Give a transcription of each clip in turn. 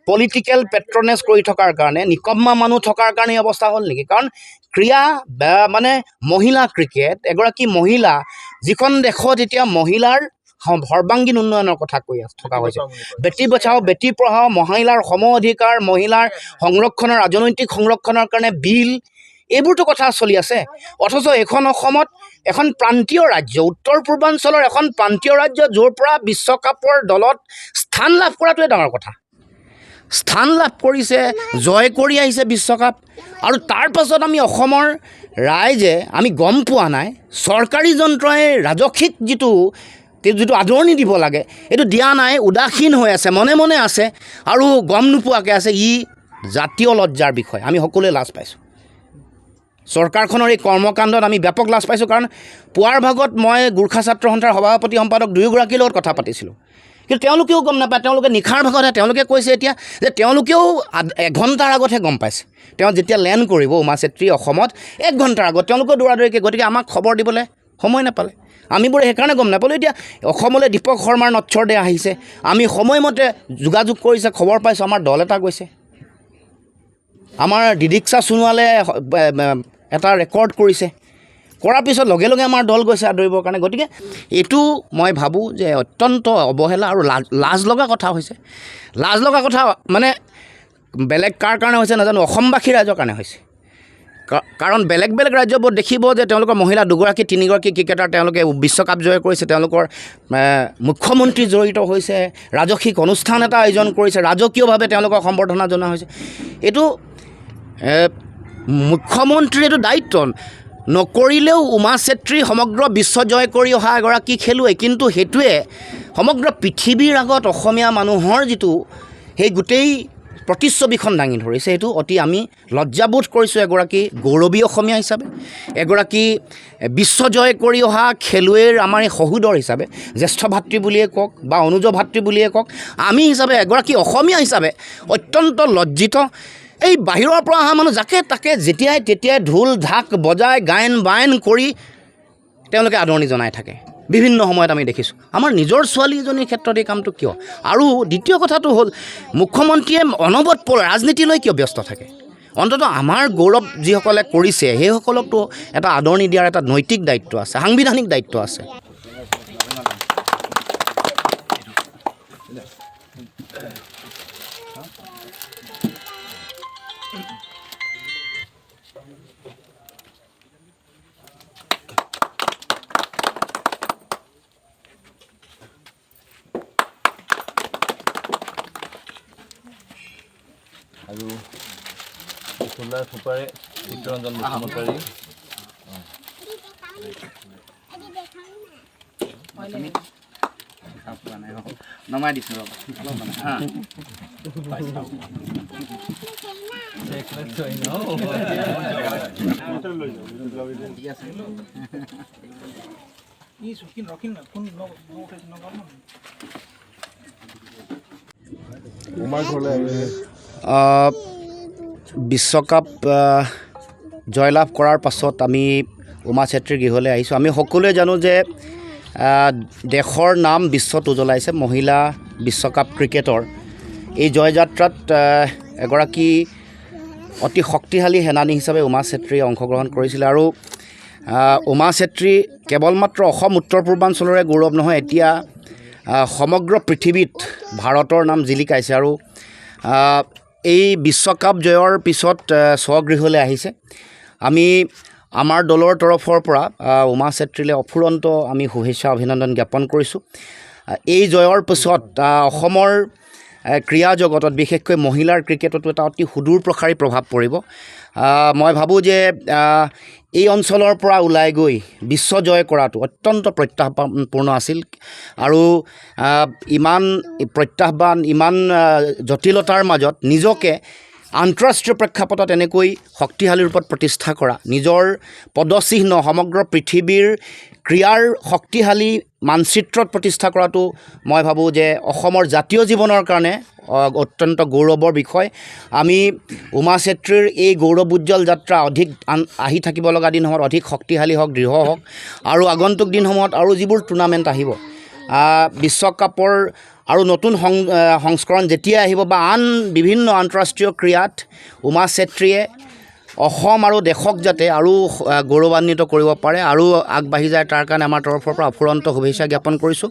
Political patronage কৰি থকাৰ কাৰণে নিকম্মা মানুহ থকাৰ কাৰণে অৱস্থা হ'ল নেকি? কাৰণ ক্ৰীড়া মানে মহিলা ক্ৰিকেট, এগৰাকী মহিলা, যিখন দেশত এতিয়া মহিলাৰ সৰ্বাংগীন উন্নয়নৰ কথা কৈ থকা হৈছে, বেটী বচাও বেটী পঢ়াও, মহিলাৰ সম অধিকাৰ, মহিলাৰ সংৰক্ষণৰ, ৰাজনৈতিক সংৰক্ষণৰ কাৰণে বিল, এইবোৰতো কথা চলি আছে। অথচ এইখন অসমত এখন প্ৰান্তীয় ৰাজ্য, উত্তৰ পূৰ্বাঞ্চলৰ এখন প্ৰান্তীয় ৰাজ্য, য'ৰ পৰা বিশ্বকাপৰ দলত স্থান লাভ কৰাটোৱে ডাঙৰ কথা। স্থান লাভ কৰিছে, জয় কৰি আহিছে বিশ্বকাপ, আৰু তাৰ পাছত আমি অসমৰ ৰাইজে আমি গম পোৱা নাই, চৰকাৰী যন্ত্ৰই ৰাজসিক যিটো আদৰণি দিব লাগে এইটো দিয়া নাই, উদাসীন হৈ আছে, মনে মনে আছে আৰু গম নোপোৱাকৈ আছে। ই জাতীয় লজ্জাৰ বিষয়। আমি সকলোৱে লাজ পাইছোঁ। চৰকাৰখনৰ এই কৰ্মকাণ্ডত আমি ব্যাপক লাজ পাইছোঁ। কাৰণ পুৱাৰ ভাগত মই গোৰ্খা ছাত্ৰ সন্থাৰ সভাপতি সম্পাদক দুয়োগৰাকীৰ লগত কথা পাতিছিলোঁ, কিন্তু তেওঁলোকেও গম নাপায়। তেওঁলোকে নিশাৰ ভাগতহে তেওঁলোকে কৈছে এতিয়া যে তেওঁলোকেও এঘণ্টাৰ আগতহে গম পাইছে। তেওঁ যেতিয়া লেণ্ড কৰিব উমা চেত্ৰী অসমত, 1 ঘণ্টাৰ আগত তেওঁলোকেও দৌৰাদৌৰিকৈ, গতিকে আমাক খবৰ দিবলৈ সময় নাপালে। আমিবোৰে সেইকাৰণে গম নাপালোঁ। এতিয়া অসমলৈ দীপক শৰ্মাৰ নচ্ছৰ দে আহিছে, আমি সময়মতে যোগাযোগ কৰিছে, খবৰ পাইছোঁ। আমাৰ দল এটা গৈছে, আমাৰ দিদীক্ষা সোণোৱালে এটা ৰেকৰ্ড কৰিছে, কৰাৰ পিছত লগে লগে আমাৰ দল গৈছে আদৰিবৰ কাৰণে। গতিকে এইটো মই ভাবোঁ যে অত্যন্ত অৱহেলা আৰু লাজ লগা কথা হৈছে। লাজ লগা কথা মানে বেলেগ কাৰ কাৰণে হৈছে নাজানো, অসমবাসী ৰাইজৰ কাৰণে হৈছে। কাৰণ বেলেগ বেলেগ ৰাজ্যবোৰত দেখিব যে তেওঁলোকৰ মহিলা 2গৰাকী 3গৰাকী ক্ৰিকেটাৰ তেওঁলোকে বিশ্বকাপ জয় কৰিছে, তেওঁলোকৰ মুখ্যমন্ত্ৰী জড়িত হৈছে, ৰাজসিক অনুষ্ঠান এটা আয়োজন কৰিছে, ৰাজকীয়ভাৱে তেওঁলোকক সম্বৰ্ধনা জনোৱা হৈছে। এইটো মুখ্যমন্ত্ৰীৰ এইটো দায়িত্ব। নকৰিলেও উমা চেত্ৰী সমগ্ৰ বিশ্ব জয় কৰি অহা এগৰাকী খেলুৱৈ, কিন্তু সেইটোৱে সমগ্ৰ পৃথিৱীৰ আগত অসমীয়া মানুহৰ যিটো সেই গোটেই প্ৰতিচ্ছবিখন দাঙি ধৰিছে, সেইটো অতি আমি লজ্জাবোধ কৰিছোঁ এগৰাকী গৌৰৱী অসমীয়া হিচাপে, এগৰাকী বিশ্বজয় কৰি অহা খেলুৱৈৰ আমাৰ এই সহোদৰ হিচাপে, জ্যেষ্ঠ ভাতৃ বুলিয়ে কওক বা অনুজ ভাতৃ বুলিয়ে কওক, আমি হিচাপে এগৰাকী অসমীয়া হিচাপে অত্যন্ত লজ্জিত। এই বাহিৰৰ পৰা অহা মানুহ যাকে তাকে যেতিয়াই তেতিয়াই ঢোল ঢাক বজাই গায়ন বায়ন কৰি তেওঁলোকে আদৰণি জনাই থাকে। বিভিন্ন সময়ত আমি দেখিছোঁ। আমাৰ নিজৰ ছোৱালীজনীৰ ক্ষেত্ৰত এই কামটো কিয়? আৰু দ্বিতীয় কথাটো হ'ল, মুখ্যমন্ত্ৰীয়ে অনবৰত ৰাজনীতিলৈ কিয় ব্যস্ত থাকে? অন্ততঃ আমাৰ গৌৰৱ যিসকলে কৰিছে সেইসকলকতো এটা আদৰণি দিয়াৰ এটা নৈতিক দায়িত্ব আছে, সাংবিধানিক দায়িত্ব আছে। আৰু ফুলাৰ ফুপাৰে চিত্ৰৰঞ্জন মুখ্যমন্ত্ৰী নমাই দিছোঁ ৰ'ব। বিশ্বকাপ জয়লাভ কৰাৰ পাছত আমি উমা চেত্ৰীৰ গৃহলৈ আহিছোঁ। আমি সকলোৱে জানো যে দেশৰ নাম বিশ্বত উজ্বলাইছে মহিলা বিশ্বকাপ ক্ৰিকেটৰ এই জয়যাত্ৰাত এগৰাকী অতি শক্তিশালী সেনানী হিচাপে উমা চেত্ৰীয়ে অংশগ্ৰহণ কৰিছিলে। আৰু উমা চেত্ৰী কেৱল মাত্ৰ অসম উত্তৰ পূৰ্বাঞ্চলৰে গৌৰৱ নহয়, এতিয়া সমগ্ৰ পৃথিৱীত ভাৰতৰ নাম জিলিকাইছে। আৰু এই বিশ্বকাপ জয়ৰ পিছত স্বগৃহলৈ আহিছে। আমি আমাৰ দলৰ তৰফৰ পৰা উমা চেত্ৰীলৈ অফুৰন্ত আমি শুভেচ্ছা অভিনন্দন জ্ঞাপন কৰিছোঁ। এই জয়ৰ পিছত অসমৰ ক্ৰীড়া জগতত বিশেষকৈ মহিলাৰ ক্ৰিকেটতো এটা অতি সুদূৰ প্ৰসাৰী প্ৰভাৱ পৰিব। মই ভাবোঁ যে এই অঞ্চলৰ পৰা ওলাই গৈ বিশ্ব জয় কৰাটো অত্যন্ত প্ৰত্যাহ্বানপূৰ্ণ আছিল। আৰু ইমান প্ৰত্যাহ্বান, ইমান জটিলতাৰ মাজত নিজকে আন্তঃৰাষ্ট্ৰীয় প্ৰেক্ষাপটত এনেকৈ শক্তিশালী ৰূপত প্ৰতিষ্ঠা কৰা, নিজৰ পদচিহ্ন সমগ্ৰ পৃথিৱীৰ ক্ৰীড়াৰ শক্তিশালী মানচিত্ৰত প্ৰতিষ্ঠা কৰাটো মই ভাবোঁ যে অসমৰ জাতীয় জীৱনৰ কাৰণে অত্যন্ত গৌৰৱৰ বিষয়। আমি উমা চেত্ৰীৰ এই গৌৰৱোজ্জ্বল যাত্ৰা অধিক আহি থাকিব লগা দিনসমূহত অধিক শক্তিশালী হওক, দৃঢ় হওক, আৰু আগন্তুক দিনসমূহত আৰু যিবোৰ টুৰ্ণামেণ্ট আহিব বিশ্বকাপৰ আৰু নতুন সংস্কৰণ যেতিয়া আহিব বা আন বিভিন্ন আন্তঃৰাষ্ট্ৰীয় ক্ৰীড়াত উমা চেত্ৰীয়ে অসম আৰু দেশক যাতে আৰু গৌৰৱান্বিত কৰিব পাৰে আৰু আগবাঢ়ি যায় তাৰ কাৰণে আমাৰ তৰফৰ পৰা অফুৰন্ত শুভেচ্ছা জ্ঞাপন কৰিছোঁ।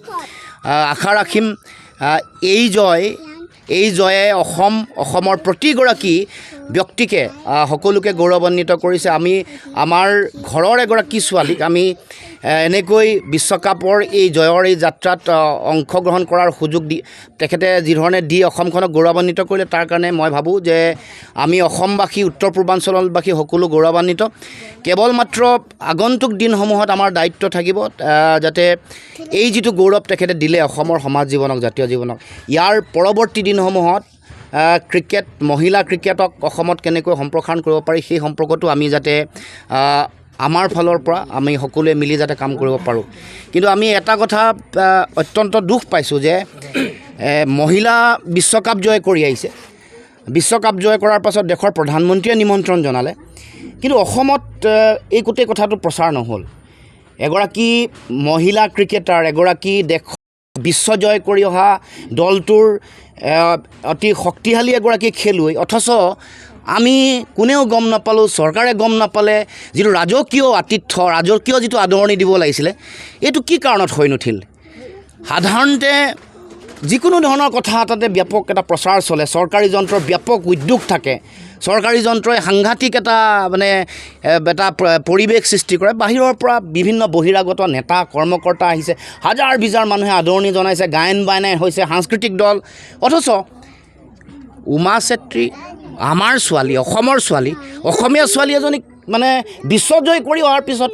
আশা ৰাখিম এই জয়ে অসমৰ প্ৰতিগৰাকী ব্যক্তিকে সকলোকে গৌৰৱান্বিত কৰিছে। আমি আমাৰ ঘৰৰ এগৰাকী ছোৱালীক আমি এনেকৈ বিশ্বকাপৰ এই জয়ৰ এই যাত্ৰাত অংশগ্ৰহণ কৰাৰ সুযোগ তেখেতে যিধৰণে দি অসমখনক গৌৰৱান্বিত কৰিলে তাৰ কাৰণে মই ভাবোঁ যে আমি অসমবাসী উত্তৰ পূৰ্বাঞ্চলবাসী সকলো গৌৰৱান্বিত। কেৱল মাত্ৰ আগন্তুক দিনসমূহত আমাৰ দায়িত্ব থাকিব যাতে এই যিটো গৌৰৱ তেখেতে দিলে অসমৰ সমাজ জীৱনক জাতীয় জীৱনক ইয়াৰ পৰৱৰ্তী দিনসমূহত মহিলা ক্ৰিকেটক অসমত কেনেকৈ সম্প্ৰসাৰণ কৰিব পাৰি সেই সম্পৰ্কতো আমি যাতে আমাৰ ফালৰ পৰা আমি সকলোৱে মিলি যাতে কাম কৰিব পাৰোঁ। কিন্তু আমি এটা কথা অত্যন্ত দুখ পাইছোঁ যে মহিলা বিশ্বকাপ জয় কৰি আহিছে। বিশ্বকাপ জয় কৰাৰ পাছত দেশৰ প্ৰধানমন্ত্ৰীয়ে নিমন্ত্ৰণ জনালে, কিন্তু অসমত এই গোটেই কথাটো প্ৰচাৰ নহ'ল। এগৰাকী মহিলা ক্ৰিকেটাৰ, এগৰাকী দেশ বিশ্বজয় কৰি অহা দলটোৰ অতি শক্তিশালী এগৰাকী খেলুৱৈ, অথচ আমি কোনেও গম নাপালোঁ, চৰকাৰে গম নাপালে। যিটো ৰাজকীয় আতিথ্য, ৰাজকীয় যিটো আদৰণি দিব লাগিছিলে, এইটো কি কাৰণত হৈ নুঠিল? সাধাৰণতে যিকোনো ধৰণৰ কথা এটাতে ব্যাপক এটা প্ৰচাৰ চলে, চৰকাৰী যন্ত্ৰৰ ব্যাপক উদ্যোগ থাকে, চৰকাৰী যন্ত্ৰই সাংঘাতিক এটা পৰিৱেশ সৃষ্টি কৰে। বাহিৰৰ পৰা বিভিন্ন বহিৰাগত নেতা কৰ্মকৰ্তা আহিছে, হাজাৰ বিজাৰ মানুহে আদৰণি জনাইছে, গায়ন বায়ন হৈছে, সাংস্কৃতিক দল, অথচ উমা চেত্ৰী আমাৰ ছোৱালী, অসমৰ ছোৱালী, অসমীয়া ছোৱালী এজনীক বিশ্বজয় কৰি অহাৰ পিছত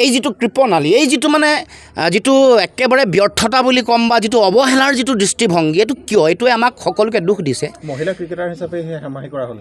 এই যিটো কৃপণালী, এই যিটো একেবাৰে ব্যৰ্থতা বুলি ক'ম বা যিটো অৱহেলাৰ যিটো দৃষ্টিভংগী, এইটো কিয়? এইটোৱে আমাক সকলোকে দুখ দিছে। মহিলা ক্ৰিকেটাৰ হিচাপে হেমাহি কৰা হ'ল।